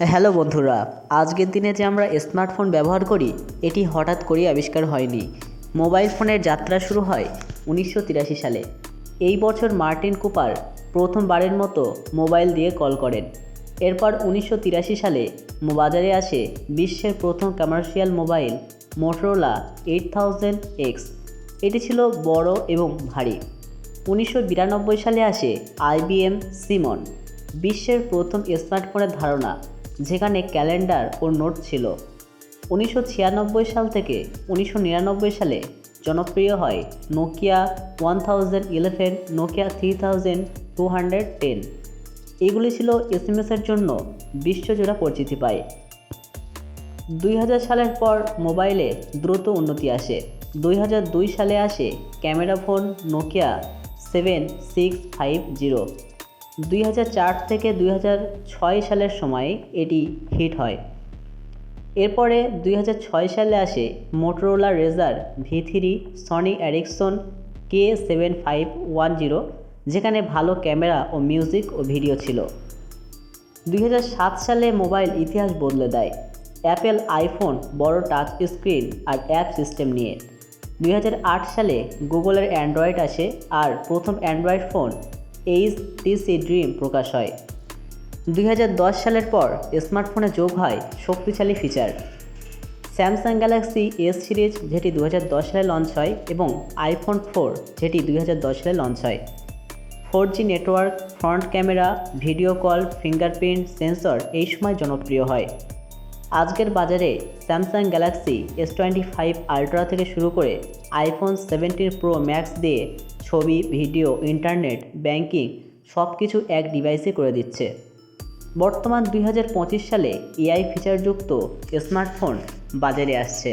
Hello বন্ধুরা, আজকের দিনে যে আমরা স্মার্টফোন ব্যবহার করি এটি হঠাৎ করেই আবিষ্কার হয়নি। মোবাইল ফোনের যাত্রা শুরু হয় 1983 সালে। এই বছর মার্টিন কুপার প্রথমবারের মতো মোবাইল দিয়ে কল করেন। এরপর 1983 সালে বাজারে আসে বিশ্বের প্রথম কমার্শিয়াল মোবাইল মোটরোলা 8000X। এটি ছিল বড় এবং ভারী। 1992 সালে আসে IBM সিমন, বিশ্বের প্রথম স্মার্টফোনের ধারণা, যেখানে ক্যালেন্ডার ও নোট ছিল। 1996 সাল থেকে 1999 সালে জনপ্রিয় হয় নোকিয়া 1011, নোকিয়া 3210। এগুলি ছিল এসএমএসের জন্য বিশ্বজোড়া পরিচিতি পায়। 2000 সালের পর মোবাইলে দ্রুত উন্নতি আসে। 2002 সালে আসে ক্যামেরা ফোন নোকিয়া 7650। 2004 থেকে 2006 সালের সময় এটি হিট হয়। এরপরে 2006 সালে আসে মোটরোলা রেজার V3, সনি এরিকসন K7510, যেখানে ভালো ক্যামেরা ও মিউজিক ও ভিডিও ছিল। 2007 সালে মোবাইল ইতিহাস বদলে দেয় অ্যাপেল আইফোন বড় টাচ স্ক্রিন আর অ্যাপ সিস্টেম নিয়ে। 2008 সালে গুগলের অ্যান্ড্রয়েড আসে আর প্রথম অ্যান্ড্রয়েড ফোন HTC ড্রিম প্রকাশ হয়। 2010 সালের পর স্মার্টফোনে যোগ হয় শক্তিশালী feature, Samsung Galaxy S series যেটি 2010 সালে লঞ্চ হয় এবং আইফোন 4 যেটি 2010 সালে লঞ্চ হয়। 4G network, front camera, video call, fingerprint sensor এই সময় জনপ্রিয় হয়। আজকের বাজারে স্যামসাং গ্যালাক্সি S25 আলট্রা থেকে শুরু করে আইফোন 17 প্রো ম্যাক্স দিয়ে ছবি, ভিডিও, ইন্টারনেট, ব্যাংকিং সব কিছু এক ডিভাইসে করে দিচ্ছে। বর্তমান 2025 সালে AI ফিচারযুক্ত স্মার্টফোন বাজারে আসছে।